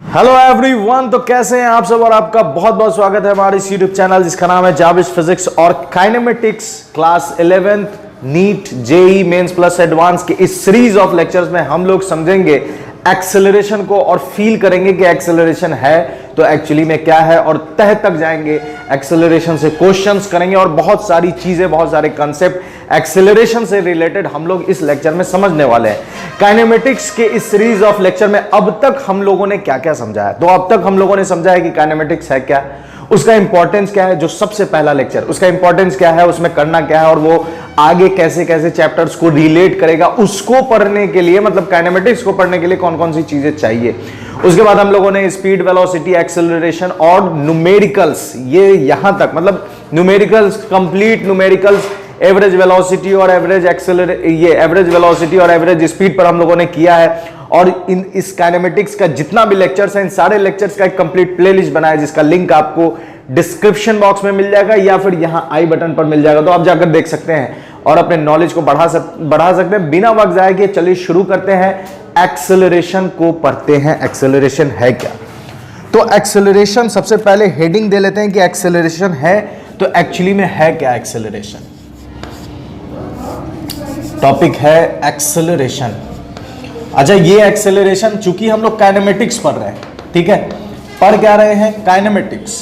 Hello everyone, तो कैसे हैं आप सब और आपका बहुत बहुत स्वागत है हमारे इस यूट्यूब चैनल जिसका नाम है जाविश फिजिक्स और kinematics class 11th NEET JEE mains plus advance के इस सीरीज ऑफ लेक्चर्स में हम लोग समझेंगे एक्सेलरेशन को और फील करेंगे कि एक्सेलरेशन है तो एक्चुअली में क्या है और तह तक जाएंगे। एक्सेलरेशन से क्वेश्चंस करेंगे और बहुत सारी चीजें, बहुत सारे कंसेप्ट एक्सेलरेशन से रिलेटेड हम लोग इस लेक्चर में समझने वाले हैं। काइनेमेटिक्स के इस सीरीज ऑफ लेक्चर में अब तक हम लोगों ने क्या क्या समझा है, तो अब तक हम लोगों ने समझा है कि काइनेमेटिक्स है क्या, उसका इंपॉर्टेंस क्या है, जो सबसे पहला लेक्चर उसका इंपॉर्टेंस क्या है, उसमें करना क्या है और वो आगे कैसे कैसे चैप्टर्स को रिलेट करेगा, उसको पढ़ने के लिए मतलब काइनेमेटिक्स को पढ़ने के लिए कौन कौन सी चीजें चाहिए। उसके बाद हम लोगों ने स्पीड, वेलोसिटी, एक्सेलरेशन और न्यूमेरिकल्स, ये यहां तक मतलब numericals, complete numericals, average velocity और एवरेज एवरेज वेलोसिटी और एवरेज स्पीड पर हम लोगों ने किया है। और इस काइनेमेटिक्स का जितना भी लेक्चर्स है, इन सारे लेक्चर्स का एक कंप्लीट प्लेलिस्ट बना है जिसका लिंक आपको डिस्क्रिप्शन बॉक्स में मिल जाएगा या फिर यहां आई बटन पर मिल जाएगा, तो आप जाकर देख सकते हैं और अपने नॉलेज को बढ़ा सकते हैं बिना वक्त जाए कि। चलिए शुरू करते हैं, एक्सेलरेशन को पढ़ते हैं। एक्सेलरेशन है क्या, तो एक्सेलरेशन सबसे पहले हेडिंग दे लेते हैं कि एक्सेलरेशन है तो एक्चुअली में है क्या। एक्सेलरेशन टॉपिक है एक्सेलरेशन। अच्छा, ये एक्सेलरेशन चूंकि हम लोग काइनेमेटिक्स पढ़ रहे हैं, ठीक है, पढ़ क्या रहे हैं, काइनेमेटिक्स,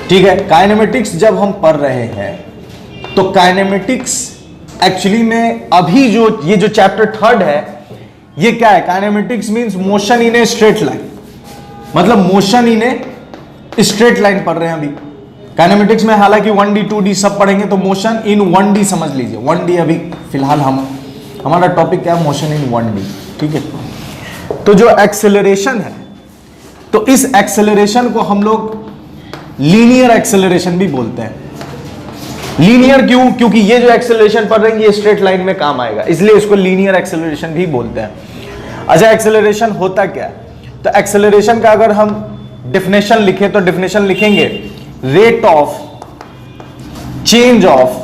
ठीक है। काइनेमेटिक्स जब हम पढ़ रहे हैं तो काइनेमेटिक्स एक्चुअली में अभी जो ये जो चैप्टर 3 है ये क्या है, kinematics means motion in a straight line, मतलब motion in a straight line पढ़ रहे हैं अभी काइनेमेटिक्स में। हालांकि 1D 2D सब पढ़ेंगे तो मोशन इन 1D समझ लीजिए। 1D अभी फिलहाल हमारा टॉपिक क्या है, मोशन इन 1D, ठीक है। तो जो एक्सेलरेशन है तो इस एक्सेलरेशन को हम लोग लीनियर एक्सेलरेशन भी बोलते हैं। लीनियर क्यों, क्योंकि ये जो एक्सेलरेशन पढ़ रहे हैं ये स्ट्रेट लाइन में काम आएगा, इसलिए इसको लीनियर एक्सेलरेशन भी बोलते हैं। अच्छा, एक्सेलरेशन होता क्या है, तो एक्सेलरेशन का अगर हम डेफिनेशन लिखें तो डेफिनेशन लिखेंगे rate of change of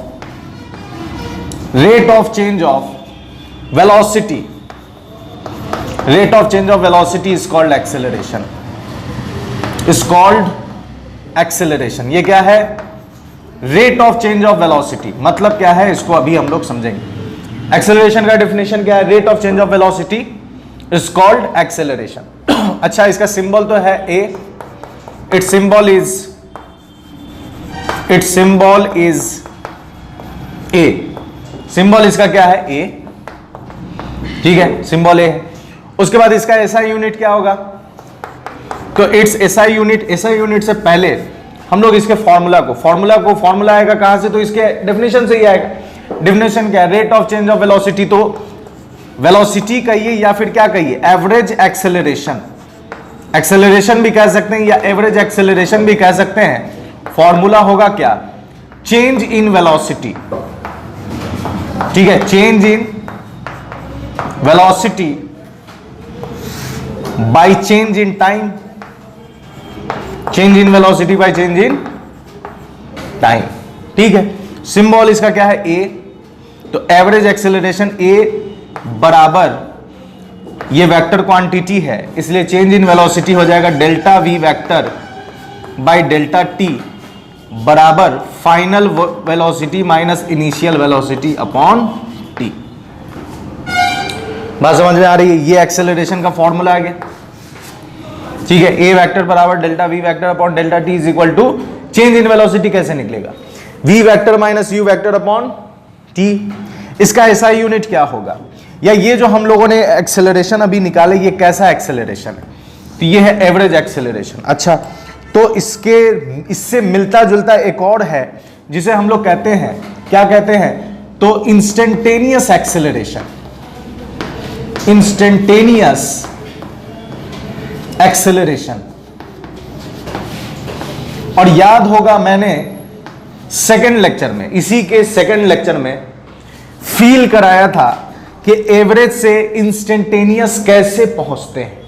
velocity. Rate of change of velocity is called acceleration, is called acceleration. ये क्या है, rate of change of velocity, मतलब क्या है इसको अभी हम लोग समझेंगे। एक्सेलरेशन का डेफिनेशन क्या है, rate of change of velocity is called acceleration. अच्छा, इसका सिंबल तो है a, it's symbol is a, symbol इसका क्या है, ए, ठीक है, सिंबल ए है। उसके बाद इसका एसआई यूनिट क्या होगा, तो इट्स एसआई यूनिट से पहले हम लोग इसके फॉर्मूला आएगा कहां से, तो इसके डेफिनेशन से ही आएगा। डेफिनेशन क्या है, rate of change of velocity, तो वेलोसिटी कहिए या फिर क्या कहिए, एवरेज एक्सेलरेशन, एक्सेलरेशन भी कह सकते हैं या एवरेज एक्सेलरेशन भी कह सकते हैं। फॉर्मूला होगा क्या, चेंज इन वेलोसिटी, ठीक है, change in velocity by change in time, change in velocity by change in time, ठीक है। सिंबल इसका क्या है, ए, तो एवरेज एक्सेलरेशन ए बराबर ये वेक्टर क्वांटिटी है इसलिए चेंज इन वेलोसिटी हो जाएगा delta v vector by delta t बराबर final velocity minus initial velocity upon t. बात समझ में आ रही है, ये एक्सेलरेशन का फॉर्मूला आ गया, ठीक है। ए वेक्टर बराबर delta v vector upon delta t is equal to change in velocity कैसे निकलेगा, v vector minus u vector upon t. इसका एसआई यूनिट क्या होगा, या ये जो हम लोगों ने एक्सेलरेशन अभी निकाले ये कैसा एक्सेलरेशन है, तो ये है एवरेज एक्सेलरेशन। अच्छा, तो इससे मिलता जुलता एक और है जिसे हम लोग कहते हैं, क्या कहते हैं, तो इंस्टेंटेनियस एक्सेलरेशन, इंस्टेंटेनियस एक्सेलरेशन। और याद होगा मैंने सेकंड लेक्चर में, इसी के सेकंड लेक्चर में फील कराया था कि एवरेज से इंस्टेंटेनियस कैसे पहुंचते हैं,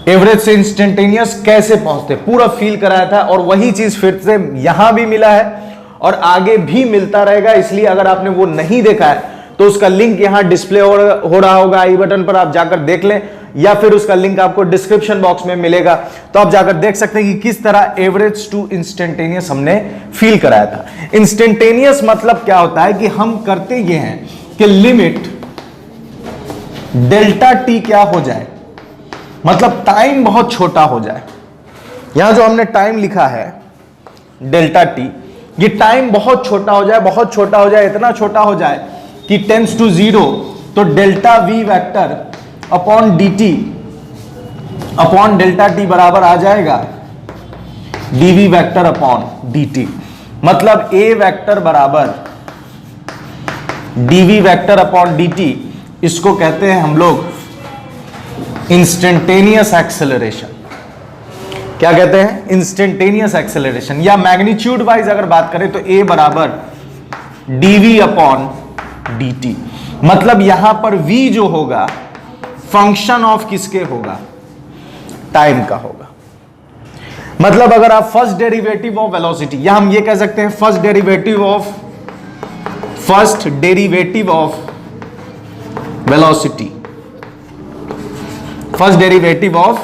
एवरेज से इंस्टेंटेनियस कैसे पहुंचते, पूरा फील कराया था। और वही चीज फिर से यहां भी मिला है और आगे भी मिलता रहेगा, इसलिए अगर आपने वो नहीं देखा है तो उसका लिंक यहां डिस्प्ले हो रहा होगा आई बटन पर, आप जाकर देख लें, या फिर उसका लिंक आपको डिस्क्रिप्शन बॉक्स में मिलेगा, तो आप जाकर देख सकते हैं कि किस तरह एवरेज टू इंस्टेंटेनियस हमने फील कराया था। इंस्टेंटेनियस मतलब क्या होता है कि हम करते ये हैं कि लिमिट डेल्टा टी क्या हो जाए, मतलब टाइम बहुत छोटा हो जाए। यहां जो हमने टाइम लिखा है डेल्टा टी, ये टाइम बहुत छोटा हो जाए, बहुत छोटा हो जाए, इतना छोटा हो जाए कि टेंस टू 0, तो delta v vector upon d t upon delta t बराबर आ जाएगा dv vector upon d t. मतलब ए वेक्टर बराबर dv vector upon d t, इसको कहते हैं हम लोग इंस्टेंटेनियस एक्सेलरेशन। क्या कहते हैं? Instantaneous acceleration. या मैग्नीट्यूड वाइज अगर बात करें तो ए बराबर डीवी अपॉन dt। मतलब यहां पर v जो होगा फंक्शन ऑफ किसके होगा? टाइम का होगा। मतलब अगर आप फर्स्ट डेरिवेटिव ऑफ वेलोसिटी, या हम ये कह सकते हैं first derivative of velocity, first derivative of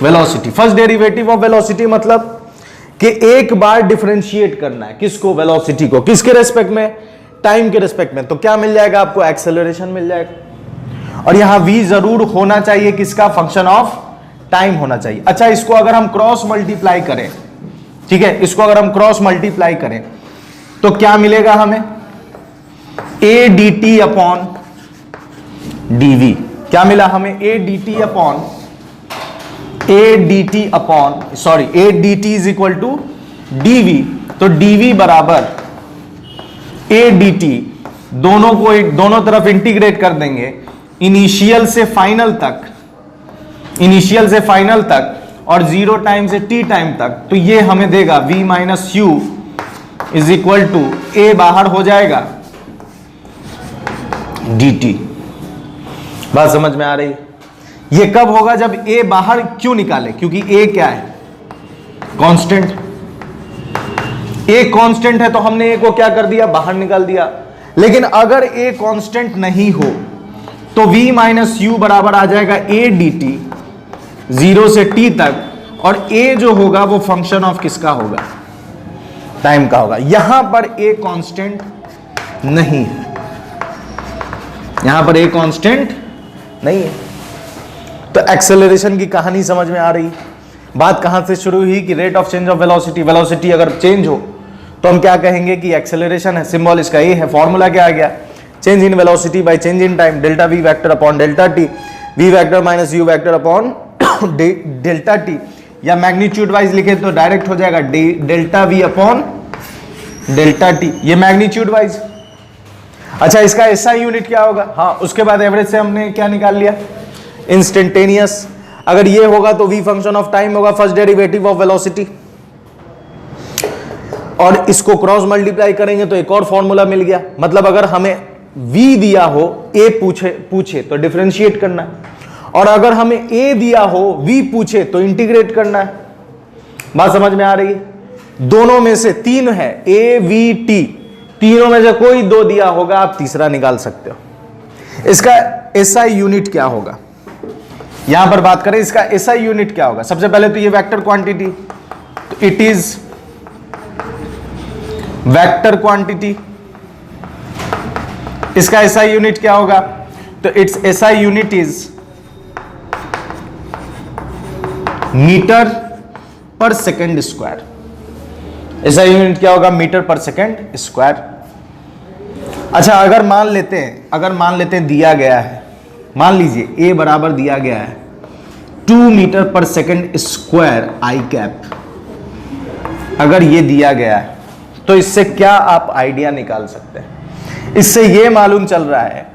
velocity, first derivative of velocity मतलब कि एक बार डिफरेंशिएट करना है किसको? वेलोसिटी को। किसके रेस्पेक्ट में? टाइम के रेस्पेक्ट में। तो क्या मिल जाएगा आपको? एक्सेलरेशन मिल जाएगा। और यहां v जरूर होना चाहिए किसका? फंक्शन ऑफ टाइम होना चाहिए। अच्छा, इसको अगर हम क्रॉस मल्टीप्लाई करें, ठीक है, इसको अगर हम क्रॉस मल्टीप्लाई करें तो क्या मिलेगा हमें? a dt upon dv। क्या मिला हमें? a dt is equal to dv। तो dv बराबर a dt, दोनों तरफ इंटीग्रेट कर देंगे इनिशियल से फाइनल तक और 0 टाइम से t टाइम तक, तो ये हमें देगा v minus u is equal to a बाहर हो जाएगा dt। बात समझ में आ रही है? ये कब होगा? जब a बाहर क्यों निकाले? क्योंकि a क्या है? कांस्टेंट। a कांस्टेंट है तो हमने a को क्या कर दिया? बाहर निकाल दिया। लेकिन अगर a कांस्टेंट नहीं हो तो v माइनस यू बराबर आ जाएगा a dt 0 से t तक, और a जो होगा वो फंक्शन ऑफ किसका होगा? टाइम का होगा। यहां पर a कांस्टेंट नहीं है, यहां पर a कांस्टेंट नहीं है। तो एक्सेलरेशन की कहानी समझ में आ रही। बात कहां से शुरू हुई कि rate of change of velocity, velocity अगर चेंज हो तो हम क्या कहेंगे कि एक्सेलरेशन है। सिंबल इसका ये है। फॉर्मूला क्या आ गया? Change in velocity by change in time, delta v vector upon delta t, v vector minus u vector upon delta t. या मैग्नीट्यूड वाइज लिखे तो डायरेक्ट हो जाएगा delta v upon delta t, ये मैग्नीट्यूड वाइज। अच्छा, इसका SI unit क्या होगा? हाँ, उसके बाद एवरेज से हमने क्या निकाल लिया? इंस्टेंटेनियस। अगर ये होगा तो v फंक्शन ऑफ टाइम होगा, फर्स्ट डेरिवेटिव ऑफ वेलोसिटी। और इसको क्रॉस मल्टीप्लाई करेंगे तो एक और फॉर्मूला मिल गया। मतलब अगर हमें v दिया हो, a पूछे तो डिफरेंशिएट करना है, और अगर हमें a दिया हो, v पूछे तो इंटीग्रेट करना है। बात समझ में आ रही है? दोनों में से 3 है, a v t, तीनों में से कोई 2 दिया होगा, आप तीसरा निकाल सकते हो। इसका एसआई यूनिट क्या होगा? यहां पर बात करें इसका एसआई यूनिट क्या होगा? सबसे पहले तो ये वेक्टर क्वांटिटी, तो इट इज वेक्टर क्वांटिटी। इसका एसआई यूनिट क्या होगा? तो its SI unit is metre per second square. SI unit क्या होगा? Metre per second square. अच्छा, अगर मान लेते हैं दिया गया है, मान लीजिए a बराबर दिया गया है 2 मीटर पर सेकेंड स्क्वायर आई कैप। अगर ये दिया गया है तो इससे क्या आप आइडिया निकाल सकते हैं? इससे ये मालूम चल रहा है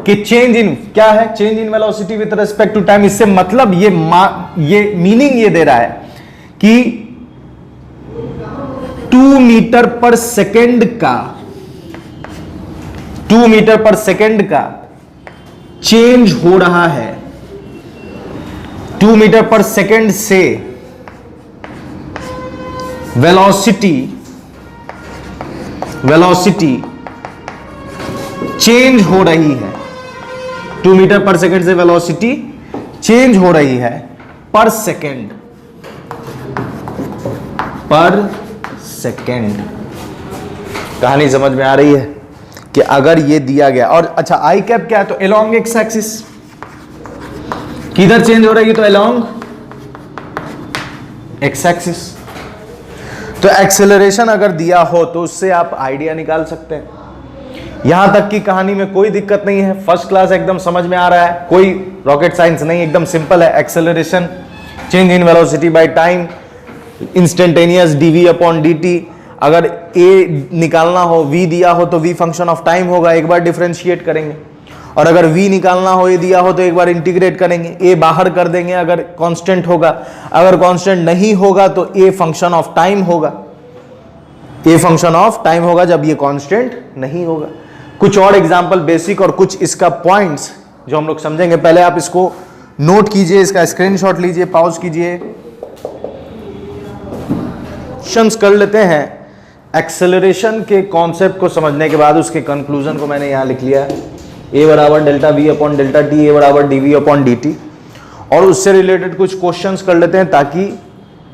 कि चेंज इन क्या है? Change in velocity with respect to time. इससे मतलब ये मीनिंग ये दे रहा है कि 2 मीटर पर सेकेंड का चेंज हो रहा है। 2 मीटर पर सेकेंड से वेलोसिटी चेंज हो रही है, 2 मीटर पर सेकेंड से वेलोसिटी चेंज हो रही है पर सेकेंड, पर सेकेंड। कहानी समझ में आ रही है कि अगर ये दिया गया, और अच्छा आई कैप क्या है, तो अलोंग एक्स एक्सिस, किधर चेंज हो रही है, तो अलोंग एक्स एक्सिस। तो एक्सेलरेशन अगर दिया हो तो उससे आप आइडिया निकाल सकते हैं। यहां तक की कहानी में कोई दिक्कत नहीं है, फर्स्ट क्लास, एकदम समझ में आ रहा है, कोई रॉकेट साइंस नहीं, एकदम सिंपल है। Acceleration change in velocity by time, instantaneous dv upon dt। अगर a निकालना हो, v दिया हो तो v फंक्शन ऑफ टाइम होगा, एक बार डिफरेंशिएट करेंगे। और अगर v निकालना हो, a दिया हो तो एक बार इंटीग्रेट करेंगे, a बाहर कर देंगे अगर कांस्टेंट होगा। अगर कांस्टेंट नहीं होगा तो a फंक्शन ऑफ टाइम होगा, a फंक्शन ऑफ टाइम होगा जब ये कांस्टेंट नहीं होगा। कुछ और एग्जांपल बेसिक और कुछ इसका पॉइंट्स जो हम लोग समझेंगे। पहले आप इसको नोट कीजिए, इसका स्क्रीनशॉट लीजिए, पॉज कीजिए, कर लेते हैं। एक्सेलरेशन के कॉन्सेप्ट को समझने के बाद उसके कंक्लूजन को मैंने यहां लिख लिया है, a बराबर delta v upon delta T, a बराबर dv अपॉन dt। और उससे रिलेटेड कुछ क्वेश्चंस कर लेते हैं ताकि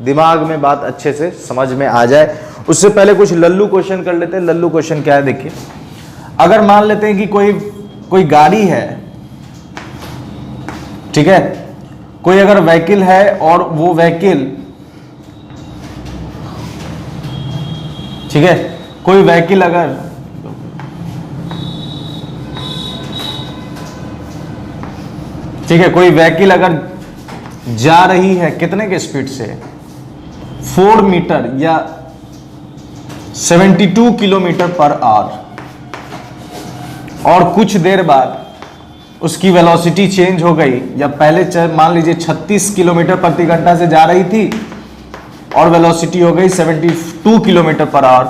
दिमाग में बात अच्छे से समझ में आ जाए। उससे पहले कुछ लल्लू क्वेश्चन कर लेते हैं। लल्लू क्वेश्चन क्या है देखिए, अगर मान लेते हैं कि कोई गाड़ी है, ठीक है, कोई अगर व्हीकल है और वो व्हीकल, ठीक है, कोई व्हीकल अगर ठीक है, कोई व्हीकल अगर जा रही है कितने के स्पीड से, 4 मीटर या 72 किलोमीटर पर आवर, और कुछ देर बाद उसकी वेलोसिटी चेंज हो गई, या पहले मान लीजिए 36 किलोमीटर प्रति घंटा से जा रही थी और वेलोसिटी हो गई 72 किलोमीटर पर आवर,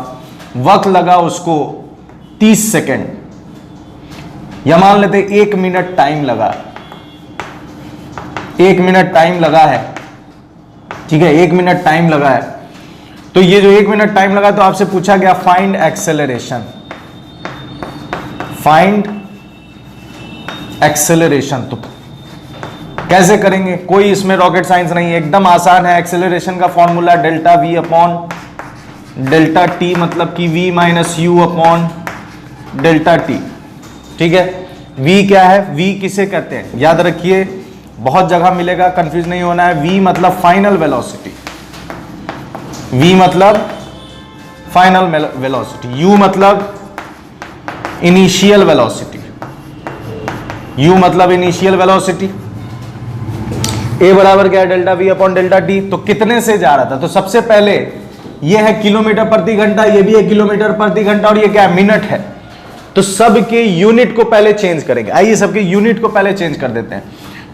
वक्त लगा उसको 30 सेकेंड, या मान लेते 1 मिनट टाइम लगा, 1 मिनट टाइम लगा है, ठीक है, 1 मिनट टाइम लगा है। तो ये जो 1 मिनट टाइम लगा, तो आपसे पूछा गया फाइंड एक्सेलरेशन, फाइंड एक्सेलरेशन। तो कैसे करेंगे, कोई इसमें रॉकेट साइंस नहीं है, एकदम आसान है। एक्सेलरेशन का formula delta v upon delta T, मतलब कि v minus you upon delta T, ठीक है। v क्या है, v किसे कहते हैं, याद रखिए, बहुत जगह मिलेगा, कंफ्यूज नहीं होना है। v मतलब फाइनल वेलोसिटी, v मतलब फाइनल वेलोसिटी, u मतलब इनिशियल वेलोसिटी, u मतलब इनिशियल वेलोसिटी। a बराबर क्या है, delta v upon delta T. तो कितने से जा रहा था, तो सबसे पहले ये है किलोमीटर प्रति घंटा, ये भी है किलोमीटर प्रति घंटा, और ये क्या है, मिनट है। तो सबके यूनिट को पहले चेंज करेंगे। आइए सबके यूनिट को पहले चेंज कर देते हैं।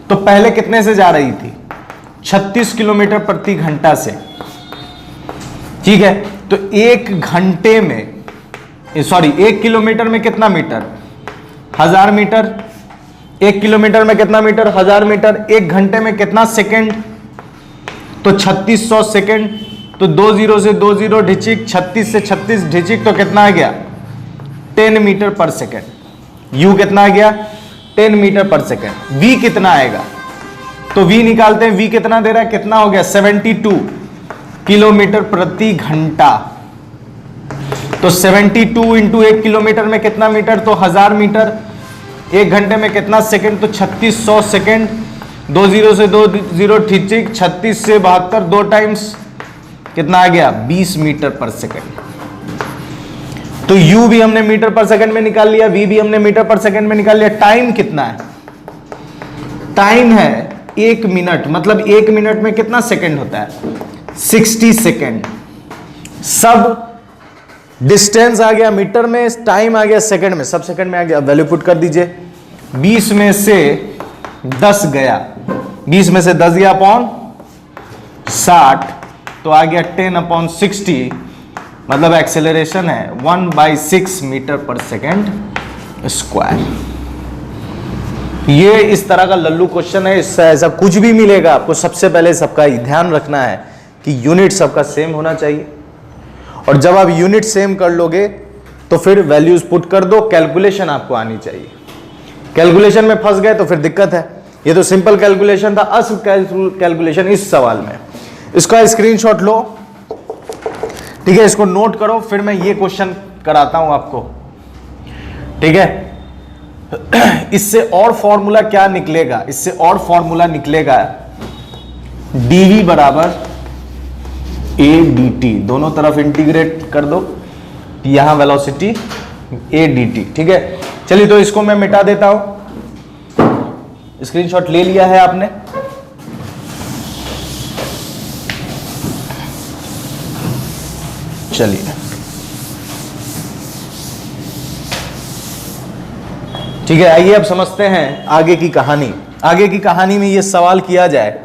तो पहले कितने से जा रही थी, 36 किलोमीटर प्रति घंटा से, ठीक है। तो 1 घंटे में, सॉरी 1 किलोमीटर में कितना मीटर, 1000 मीटर। 1 किलोमीटर में कितना मीटर, 1000 मीटर। 1 घंटे में कितना सेकंड, तो 3600 सेकंड। तो 20 से 20 ढिचिक, 36 से 36 ढिचिक, तो कितना आ गया, 10 मीटर पर सेकंड। यू कितना आ गया, 10 मीटर पर सेकंड। वी कितना आएगा, तो वी निकालते हैं, वी कितना दे रहा है, कितना हो गया, 72 किलोमीटर प्रति घंटा। तो 72 इंटू 1 किलोमीटर में कितना मीटर, तो 1000 मीटर। 1 घंटे में कितना सेकंड, तो 3600 सेकंड। 20 से 20 ठीक, 36 से 72, 2 टाइम्स कितना आ गया, 20 मीटर पर सेकंड। तो u भी हमने मीटर पर सेकंड में निकाल लिया, v भी हमने मीटर पर सेकंड में निकाल लिया। टाइम कितना है, टाइम है 1 मिनट, मतलब 1 मिनट में कितना सेकंड होता है, 60 सेकंड। सब डिस्टेंस आ गया मीटर में, टाइम आ गया सेकंड में, सब सेकंड में आ गया। वैल्यू पुट कर दीजिए, 20 में से 10 गया, 20 में से 10 गया अपॉन 60, तो आ गया 10 अपॉन 60, मतलब एक्सेलरेशन है 1/6 मीटर पर सेकेंड स्क्वायर। ये इस तरह का लल्लू क्वेश्चन है, इससे ऐसा कुछ भी मिलेगा आपको, सबसे पहले सबका ध्यान रखना है कि यूनिट सबका सेम होना चाहिए। और जब आप यूनिट सेम कर लोगे तो तो फिर वैल्यूज पुट कर दो, कैलकुलेशन आपको आनी चाहिए। कैलकुलेशन में फंस गए तो फिर दिक्कत है। ये तो सिंपल कैलकुलेशन था, असल कैलकुलेशन इस सवाल में। इसका स्क्रीनशॉट लो, ठीक है, इसको नोट करो, फिर मैं ये क्वेश्चन कराता हूं आपको, ठीक है। इससे और फॉर्मूला क्या निकलेगा, इससे और फॉर्मूला निकलेगा dv बराबर a dt, दोनों तरफ इंटीग्रेट कर दो, यहां वेलोसिटी a dt, ठीक है। चलिए तो इसको मैं मिटा देता हूं, स्क्रीनशॉट ले लिया है आपने। चलिए ठीक है, आइए अब समझते हैं आगे की कहानी। आगे की कहानी में ये सवाल किया जाए,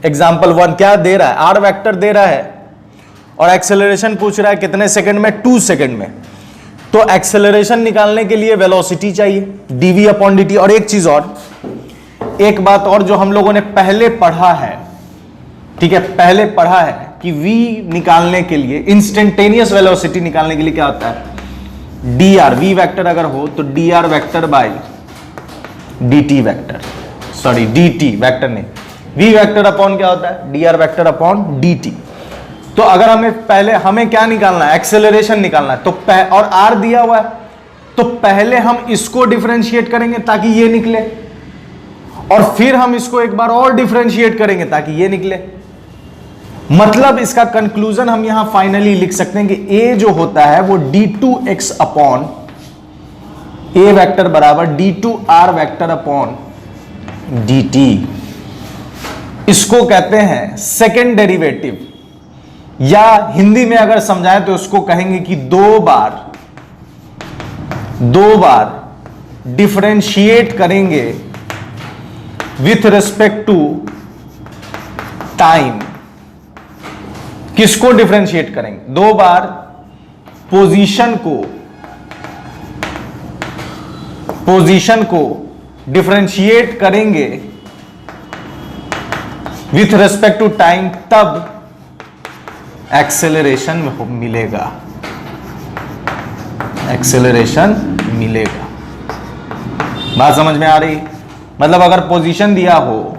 एग्जाम्पल 1 क्या दे रहा है, आर वेक्टर दे रहा है और एक्सेलरेशन पूछ रहा है कितने सेकंड में, 2 सेकंड में। तो एक्सेलरेशन निकालने के लिए वेलोसिटी चाहिए dv अपॉन dt। और एक चीज और, एक बात और जो हम लोगों ने पहले पढ़ा है, ठीक है, पहले पढ़ा है कि v निकालने के लिए, इंस्टेंटेनियस वेलोसिटी निकालने के लिए क्या होता है, dr, v वेक्टर अगर हो तो dr vector by dt vector, sorry dt vector नहीं, v वेक्टर अपॉन क्या होता है, dr वेक्टर अपॉन dt। तो अगर हमें क्या निकालना है, एक्सेलरेशन निकालना है, तो और r दिया हुआ है, तो पहले हम इसको डिफरेंशिएट करेंगे ताकि ये निकले, और फिर हम इसको एक बार और डिफरेंशिएट करेंगे ताकि ये निकले। मतलब इसका कंक्लूजन हम यहां फाइनली लिख सकते हैं कि a जो होता है वो d2x अपॉन a वेक्टर बराबर d2r वेक्टर अपॉन dt। इसको कहते हैं सेकेंड डेरिवेटिव, या हिंदी में अगर समझाएं तो उसको कहेंगे कि दो बार डिफरेंशिएट करेंगे विथ रिस्पेक्ट टू टाइम। किसको डिफरेंशिएट करेंगे, दो बार पोजीशन को डिफरेंशिएट करेंगे विथ रिस्पेक्ट टू टाइम, तब एक्सेलरेशन मिलेगा, एक्सेलरेशन मिलेगा। बात समझ में आ रही? मतलब अगर पोजीशन दिया हो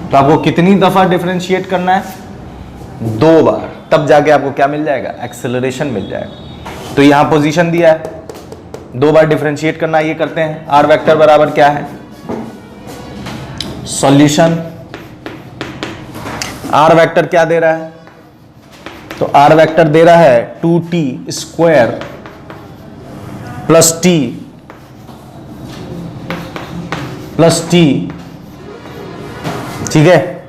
तो आपको कितनी दफा डिफरेंशिएट करना है, 2 बार, तब जाके आपको क्या मिल जाएगा, एक्सेलरेशन मिल जाएगा। तो यहां पोजीशन दिया है, 2 बार डिफरेंशिएट करना, ये करते हैं। आर वेक्टर बराबर क्या है, सॉल्यूशन, आर वेक्टर क्या दे रहा है, तो आर वेक्टर दे रहा है 2t स्क्वायर प्लस t ठीक है,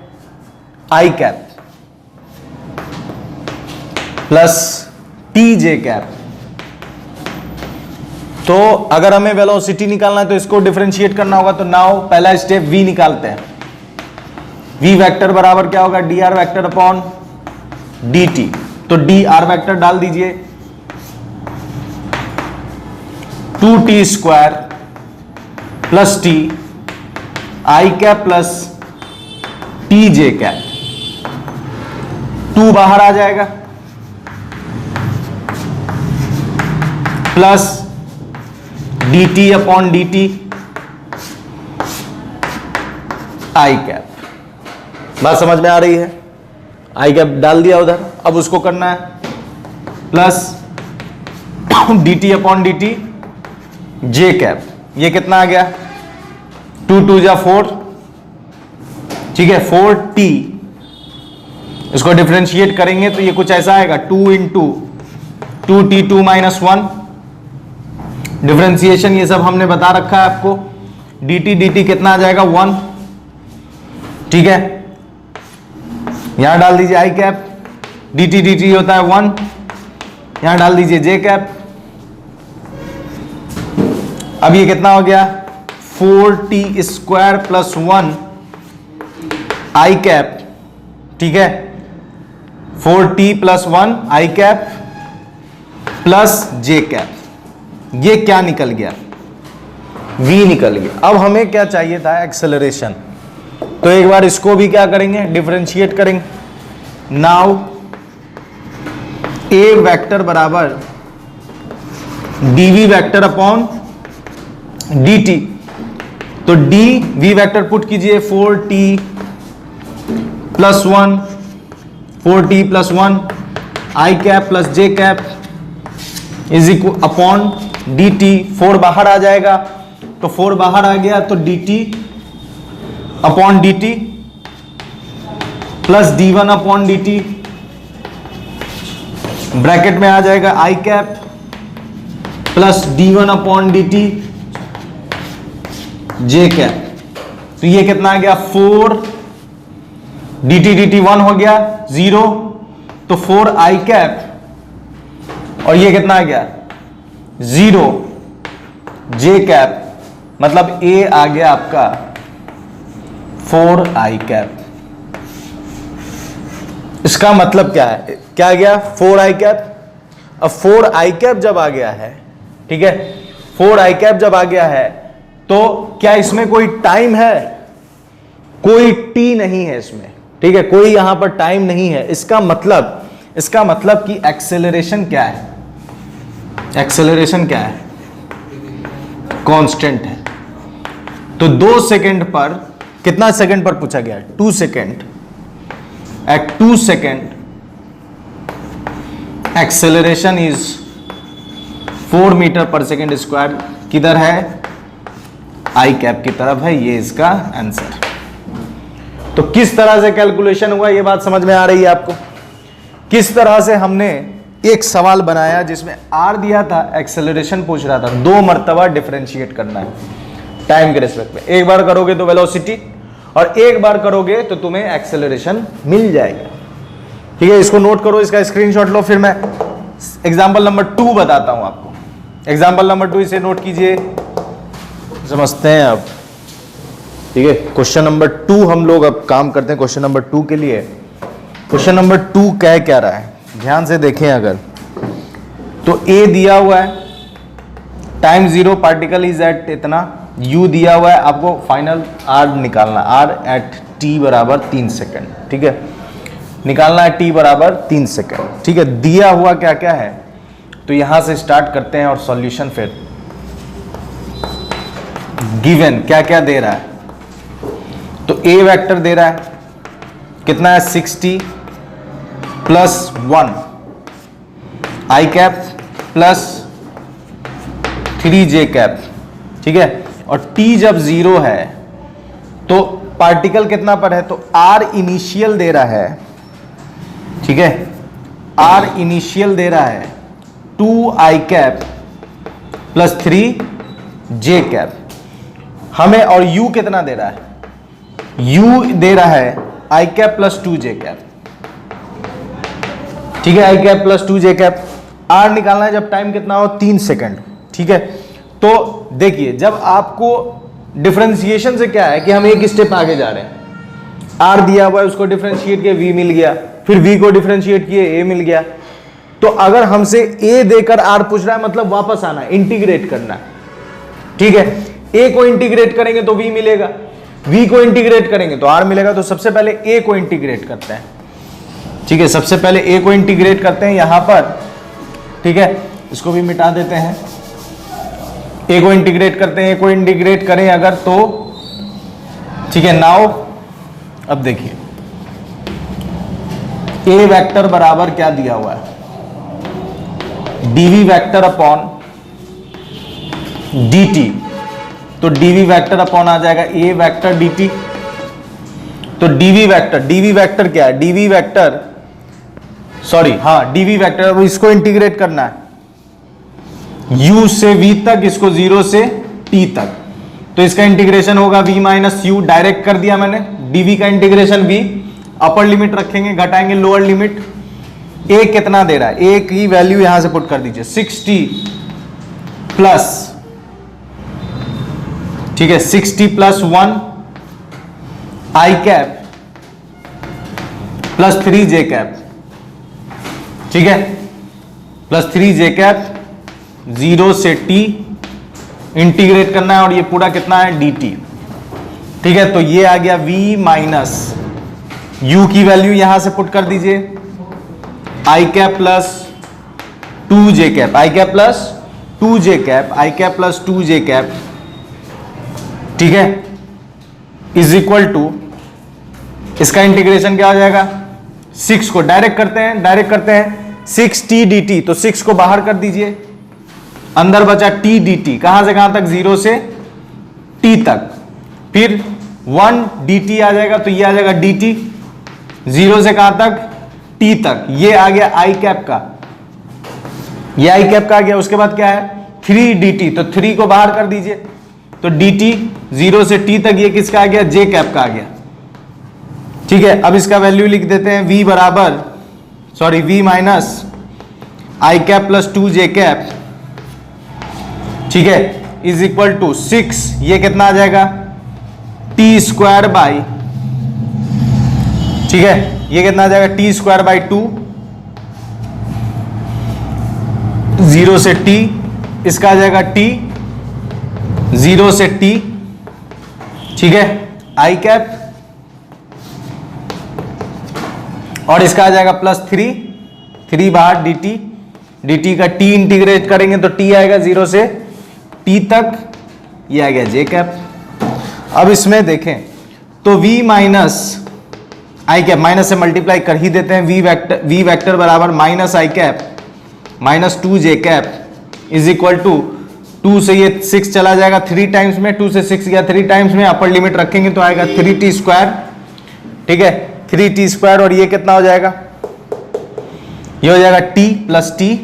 i cap plus T J cap. तो अगर हमें वेलोसिटी निकालना है तो इसको डिफरेंशिएट करना होगा। तो नाउ पहला स्टेप v निकालते हैं। v वेक्टर बराबर क्या होगा, dr वेक्टर अपॉन dt। तो dr वेक्टर डाल दीजिए, 2t स्क्वायर प्लस t आई कैप प्लस टी जे कैप, 2 बाहर आ जाएगा, प्लस dt अपॉन dt आई कैप। बात समझ में आ रही है? आई कैप डाल दिया उधर, अब उसको करना है plus dt upon dt j cap. ये कितना आ गया, 2 2 जा 4, ठीक है, 4t। इसको डिफरेंशिएट करेंगे तो ये कुछ ऐसा आएगा, 2 इंटू 2t2 माइनस 1। डिफरेंशिएशन ये सब हमने बता रखा है आपको। dt dt कितना आ जाएगा, 1, ठीक है। यहां डाल दीजिए आई कैप, dt dt होता है 1, यहां डाल दीजिए जे कैप। अब ये कितना हो गया, 4t स्क्वायर प्लस 1 आई कैप, ठीक है, 4t प्लस 1 आई कैप प्लस जे कैप। ये क्या निकल गया, v निकल गया। अब हमें क्या चाहिए था, एक्सेलरेशन। तो एक बार इसको भी क्या करेंगे, डिफरेंशिएट करेंगे। नाउ a वेक्टर बराबर dv वेक्टर अपॉन dt। तो dv वेक्टर पुट कीजिए 4t plus 1, 4t plus 1 I cap plus J cap is equal upon dt। 4 बाहर आ जाएगा, तो 4 बाहर आ गया तो dt upon dt plus d1 upon dt, bracket में आ जाएगा i cap plus d1 upon dt j cap. तो ये कितना आ गया 4 dt dt 1 हो गया 0, तो 4 आई कैप और ये कितना आ गया 0 जे कैप, मतलब a आ गया आपका 4 आई कैप। इसका मतलब क्या है, क्या आ गया 4 आई कैप। अब 4 आई कैप जब आ गया है, ठीक है, 4 आई कैप जब आ गया है तो क्या इसमें कोई टाइम है, कोई टी नहीं है इसमें, ठीक है, कोई यहां पर टाइम नहीं है। इसका मतलब कि एक्सेलरेशन क्या है, एक्सेलरेशन क्या है, कांस्टेंट है। तो 2 सेकंड पर, कितना सेकंड पर पूछा गया, 2 second. At 2 second acceleration is 4 metre per second square. किधर है, आई कैप की तरफ है, ये इसका आंसर। तो किस तरह से कैलकुलेशन हुआ, ये बात समझ में आ रही है आपको। किस तरह से हमने एक सवाल बनाया जिसमें आर दिया था, एक्सेलरेशन पूछ रहा था, 2 मर्तबा डिफरेंशिएट करना है टाइम के रिस्पेक्ट में। एक बार करोगे तो वेलोसिटी और एक बार करोगे तो तुम्हें एक्सेलरेशन मिल जाएगा, ठीक है। इसको नोट करो, इसका स्क्रीनशॉट लो, फिर मैं एग्जांपल नंबर 2 बताता हूं आपको। एग्जांपल नंबर 2 इसे नोट कीजिए, समझते हैं अब, ठीक है। क्वेश्चन नंबर 2 हम लोग अब काम करते हैं क्वेश्चन नंबर 2 के लिए। क्वेश्चन नंबर 2 कह क्या रहा है, ध्यान से देखें। अगर तो ए दिया हुआ है, टाइम 0, पार्टिकल इज एट इतना, u दिया हुआ है, आपको फाइनल r निकालना, r एट t बराबर 3 सेकंड, ठीक है, निकालना है t बराबर 3 सेकंड, ठीक है। दिया हुआ क्या क्या है, तो यहां से स्टार्ट करते हैं और सॉल्यूशन फिर गिवन क्या क्या दे रहा है। तो a वेक्टर दे रहा है, कितना है 60 प्लस 1 आई कैप प्लस 3 जे कैप, ठीक है। और t जब 0 है तो पार्टिकल कितना पर है, तो r इनिशियल दे रहा है, ठीक है, r इनिशियल दे रहा है 2 आई कैप प्लस 3 जे कैप हमें, और u कितना दे रहा है, u दे रहा है i cap plus 2 J cap, ठीक है, i cap plus 2 J cap. r निकालना है जब टाइम कितना हो 3 सेकंड, ठीक है। तो देखिए जब आपको डिफरेंशिएशन से क्या है कि हम एक स्टेप आगे जा रहे हैं, r दिया हुआ है उसको डिफरेंशिएट किया v मिल गया, फिर v को डिफरेंशिएट किए a मिल गया। तो अगर हमसे a देकर r पूछ रहा है मतलब वापस आना है, इंटीग्रेट करना है, ठीक है। a को इंटीग्रेट करेंगे तो v मिलेगा, v को इंटीग्रेट करेंगे तो r मिलेगा। तो सबसे पहले a को इंटीग्रेट करते हैं, ठीक है, सबसे पहले a को इंटीग्रेट करते हैं यहां पर, ठीक है, इसको भी मिटा देते हैं। a को इंटीग्रेट करते हैं, a को इंटीग्रेट करें अगर तो, ठीक है। नाउ अब देखिए a वेक्टर बराबर क्या दिया हुआ है, dv वेक्टर अपॉन dt। तो dv वेक्टर अपॉन आ जाएगा a वेक्टर dt। तो dv वेक्टर क्या है, dv वेक्टर, सॉरी, हाँ, dv वेक्टर, अब इसको इंटीग्रेट करना है u से v तक, इसको 0 से t तक। तो इसका इंटीग्रेशन होगा v माइनस u, डायरेक्ट कर दिया मैंने, dv का इंटीग्रेशन v, अपर लिमिट रखेंगे, घटाएंगे लोअर लिमिट। a कितना दे रहा है, a की वैल्यू यहां से पुट कर दीजिए 60 प्लस, ठीक है, 60 प्लस 1 आई कैप प्लस 3 जे कैप, ठीक है, प्लस 3 जे कैप 0 से t इंटीग्रेट करना है, और ये पूरा कितना है dt, ठीक है। तो ये आ गया v माइनस u की वैल्यू यहां से पुट कर दीजिए, आई कैप प्लस 2 जे कैप, आई कैप प्लस टू जे कैप, आई कैप प्लस टू जे कैप, ठीक है, इज इक्वल टू, इसका इंटीग्रेशन क्या हो जाएगा, 6 को डायरेक्ट करते हैं 6t dt, तो 6 को बाहर कर दीजिए, अंदर बचा t dt, कहां से कहां तक, 0 से t तक, फिर 1 dt आ जाएगा, तो ये आ जाएगा dt, 0 से कहां तक, t तक, ये आ गया आई कैप का, ये आई कैप का आ गया। उसके बाद क्या है, 3 dt, तो 3 को बाहर कर दीजिए, तो dt 0 से t तक, ये किसका आ गया, जे कैप का आ गया, ठीक है। अब इसका वैल्यू लिख देते हैं, v बराबर, sorry v minus i cap plus 2 J cap, ठीक है, इज इक्वल टू 6, ये कितना आ जाएगा, टी स्क्वायर बाई, ठीक है, ये कितना आ जाएगा, टी स्क्वायर बाई 2, 0 से t, इसका आ जाएगा t 0 से t, ठीक है, आई कैप, और इसका आ जाएगा प्लस 3 बाहर dt का t इंटीग्रेट करेंगे तो t आएगा 0 से t तक, ये आ गया j कैप। अब इसमें देखें तो v minus i cap, minus से मल्टीप्लाई कर ही देते हैं, v वेक्टर बराबर minus i cap minus 2 j cap is equal to, 2 से ये 6 चला जाएगा 3 टाइम्स में, 2 से 6 गया 3 टाइम्स में, अपर लिमिट रखेंगे तो आएगा 3t स्क्वायर, ठीक है, 3t स्क्वायर, और ये कितना हो जाएगा, ये हो जाएगा t प्लस t,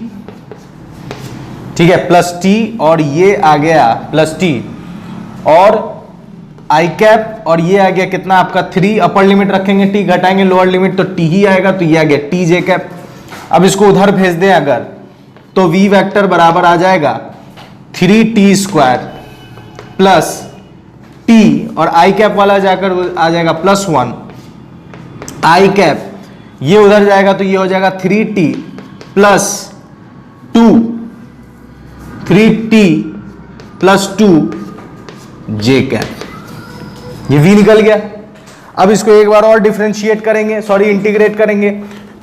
ठीक है, प्लस t, और ये आ गया प्लस t, और आई कैप, और ये आ गया कितना आपका 3, अपर लिमिट रखेंगे t, घटाएंगे लोअर लिमिट तो t ही आएगा, तो ये आ गया t j कैप। अब इसको उधर भेज दें अगर, तो v वेक्टर बराबर आ जाएगा 3t स्क्वायर प्लस t, और आई कैप वाला जाकर आ जाएगा प्लस 1, आई कैप ये उधर जाएगा तो ये हो जाएगा 3t plus 2, 3t plus 2 j cap, ये v निकल गया। अब इसको एक बार और डिफरेंशिएट करेंगे, सॉरी इंटीग्रेट करेंगे,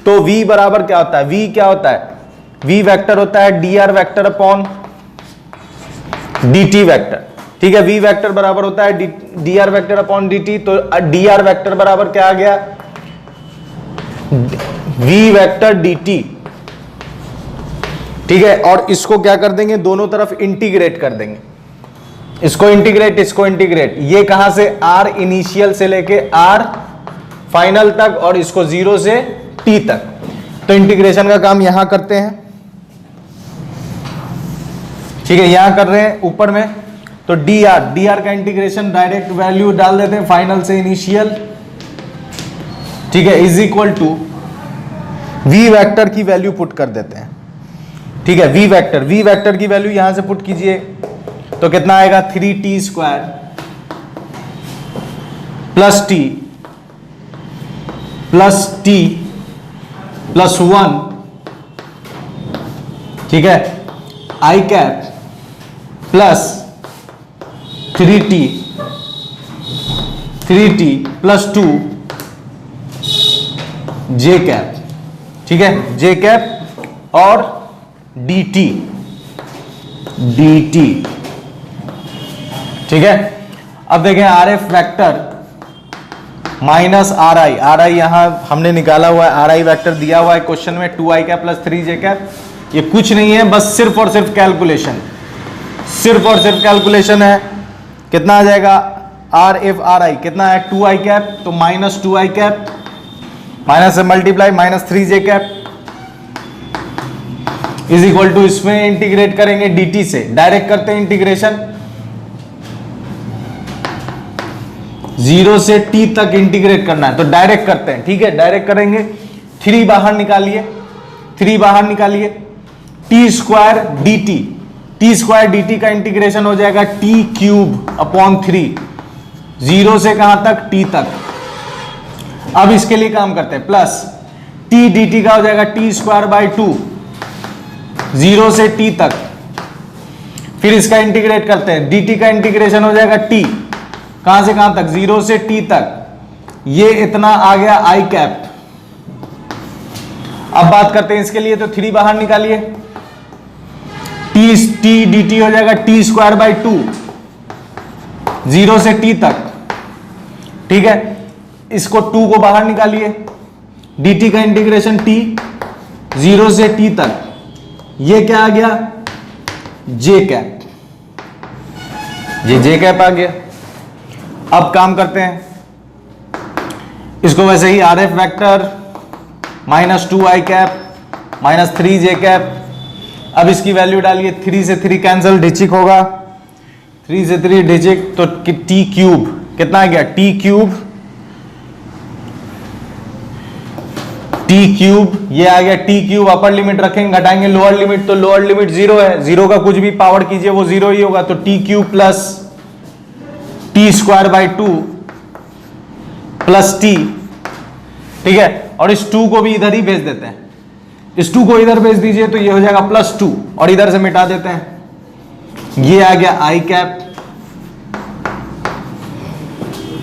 तो v बराबर क्या होता है, v क्या होता है, v वेक्टर होता है dr vector upon dt vector, ठीक है, v वेक्टर बराबर होता है dr वेक्टर अपॉन dt, तो dr वेक्टर बराबर क्या आ गया, v वेक्टर dt, ठीक है, और इसको क्या कर देंगे, दोनों तरफ इंटीग्रेट कर देंगे, इसको इंटीग्रेट, ये कहां से, r इनिशियल से लेके r फाइनल तक, और इसको 0 से t तक, तो इंटीग्रेशन का काम यहां करते हैं, ठीक है, यहां कर रहे हैं ऊपर में, तो dr का इंटीग्रेशन डायरेक्ट वैल्यू डाल देते हैं फाइनल से इनिशियल, ठीक है, is equal to v vector की वैल्यू पुट कर देते हैं, ठीक है, v वेक्टर की वैल्यू यहां से पुट कीजिए, तो कितना आएगा, 3t square plus t plus 1, ठीक है, i cap plus 3t plus 2 j cap, ठीक है, j कैप, और dt, ठीक है। अब देखें are f vector minus are आई यहां हमने निकाला हुआ है, आर आई वैक्टर दिया हुआ है क्वेश्चन में, 2i cap plus 3j cap, ये कुछ नहीं है, बस सिर्फ और सिर्फ कैलकुलेशन है, कितना आ जाएगा, आर एफ आर आई कितना है, 2i कैप, तो माइनस 2i कैप, माइनस से multiply minus 3j cap is equal to, इसमें इंटीग्रेट करेंगे dt से, डायरेक्ट करते हैं इंटीग्रेशन, 0 से t तक इंटीग्रेट करना है तो डायरेक्ट करते हैं, ठीक है, डायरेक्ट करेंगे, 3 बाहर निकालिए, t स्क्वायर dt का इंटीग्रेशन हो जाएगा t क्यूब अपॉन 3, 0 से कहां तक, t तक। अब इसके लिए काम करते हैं, प्लस t dt का हो जाएगा t स्क्वायर बाई 2, 0 से t तक, फिर इसका इंटीग्रेट करते हैं, dt का इंटीग्रेशन हो जाएगा t, कहां से कहां तक, 0 से t तक, ये इतना आ गया आई कैप। अब बात करते हैं इसके लिए, तो 3 बाहर निकालिए, टी डी टी हो जाएगा टी स्क्वायर बाई 2, 0 से t तक। ठीक है, इसको 2 को बाहर निकालिए, dt का इंटीग्रेशन t 0 से t तक, ये क्या आ गया, j कैप, ये j कैप आ गया। अब काम करते हैं, इसको वैसे ही r f vector minus 2i cap minus 3j cap. अब इसकी वैल्यू डालिए, 3 से 3 कैंसिल, डिजिक होगा, 3 से 3 डिजिक, तो टी क्यूब कितना आ गया, टी क्यूब, ये आ गया टी क्यूब। अपर लिमिट रखेंगे, घटाएंगे लोअर लिमिट, तो लोअर लिमिट 0 है, 0 का कुछ भी पावर कीजिए वो 0 ही होगा, तो T cube plus T square by 2 plus T. ठीक है, और इस 2 को भी इधर ही भेज देते हैं, इस 2 को इधर भेज दीजिए तो ये हो जाएगा +2, और इधर से मिटा देते हैं, ये आ गया आई कैप।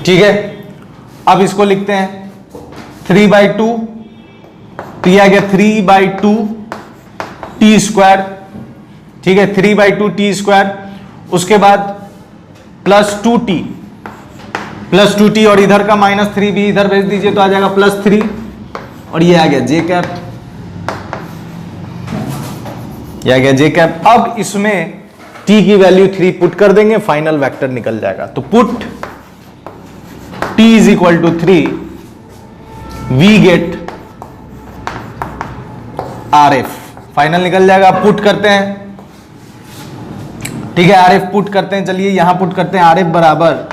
ठीक है, अब इसको लिखते हैं 3/2, तो ये आ गया 3/2 टी स्क्वायर। ठीक है, 3/2 टी स्क्वायर, उसके बाद +2t, और इधर का -3 भी इधर भेज दीजिए तो आ जाएगा +3, और ये आ गया जे कैप, ये आ गया जे कैप। अब इसमें t की वैल्यू 3 पुट कर देंगे, फाइनल वेक्टर निकल जाएगा। तो put t = 3, we get RF, final निकल जाएगा। पुट करते हैं, ठीक है, RF पुट करते हैं, चलिए यहां पुट करते हैं, RF बराबर,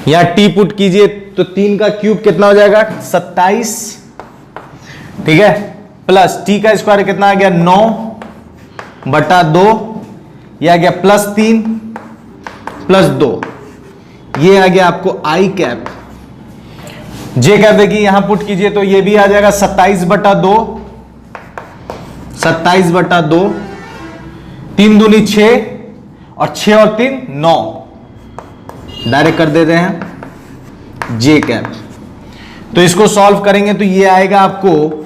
यहां t पुट कीजिए तो 3 का क्यूब कितना हो जाएगा, 27, ठीक है, प्लस t का स्क्वायर कितना आ गया, 9/2, ये आ गया +3 + 2, ये आ गया आपको आई कैप। जे कैप देखिए यहां पुट कीजिए तो ये भी आ जाएगा 27/2, 27/2, 3 दूनी 6, और 6 और 3 9, डायरेक्ट कर देते हैं जे कैप। तो इसको सॉल्व करेंगे तो ये आएगा आपको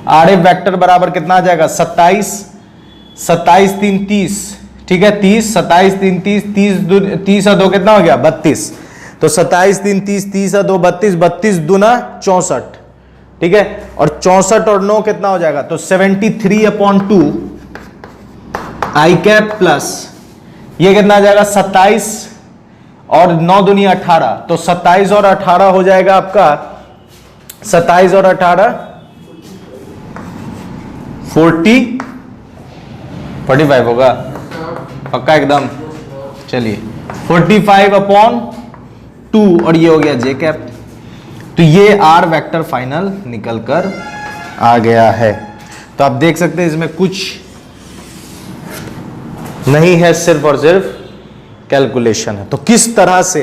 आर एफ वैक्टर बराबर कितना आ जाएगा, 27, 27 3 30, ठीक है, 30, 27 3 30, 30 और 2 कितना हो गया, 32, तो 27 3 30, 30 और 2 32, 32 दूना 64, ठीक है, और 64 और 9 कितना हो जाएगा, तो 73/2 आई कैप प्लस ये कितना आ जाएगा, 27 और 9 दूनी 18, तो 27 और 18 हो जाएगा आपका, 27 और 18 45 होगा, पक्का एकदम। चलिए 45/2, और ये हो गया जे कैप। तो ये आर वेक्टर फाइनल निकल कर आ गया है। तो आप देख सकते हैं इसमें कुछ नहीं है, सिर्फ और सिर्फ कैलकुलेशन है। तो किस तरह से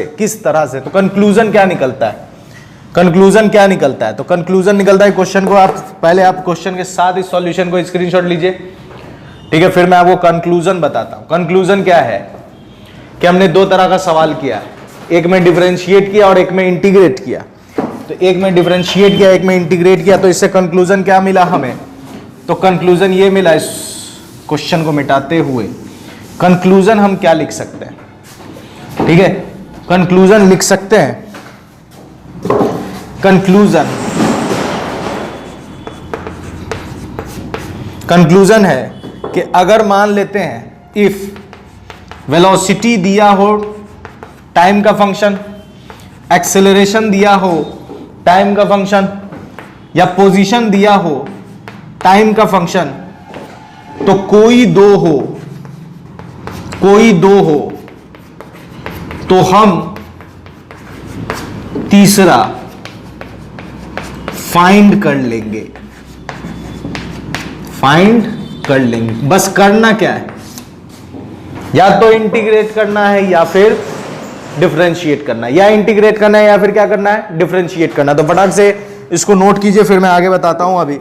तो कंक्लूजन क्या निकलता है, तो कंक्लूजन निकलता है, क्वेश्चन को आप पहले आप क्वेश्चन के साथ इस सॉल्यूशन को स्क्रीनशॉट लीजिए, ठीक है, फिर मैं आपको कंक्लूजन बताता हूं। कंक्लूजन क्या है कि हमने दो तरह का सवाल किया, एक में डिफरेंशिएट किया और एक में इंटीग्रेट किया। तो एक में डिफरेंशिएट किया, एक में इंटीग्रेट किया, तो इससे कंक्लूजन क्या मिला हमें, तो कंक्लूजन ये मिला। इस क्वेश्चन को मिटाते हुए कंक्लूजन हम क्या लिख सकते हैं, ठीक है, कंक्लूजन लिख सकते हैं, कंक्लूजन है कि अगर मान लेते हैं इफ वेलोसिटी दिया हो टाइम का फंक्शन, एक्सेलरेशन दिया हो टाइम का फंक्शन, या पोजीशन दिया हो टाइम का फंक्शन, तो कोई दो हो तो हम तीसरा फाइंड कर लेंगे। बस करना क्या है, या तो इंटीग्रेट करना है या फिर डिफरेंशिएट करना है, या इंटीग्रेट करना है या फिर क्या करना है, डिफरेंशिएट करना है। तो फटाक से इसको नोट कीजिए, फिर मैं आगे बताता हूं। अभी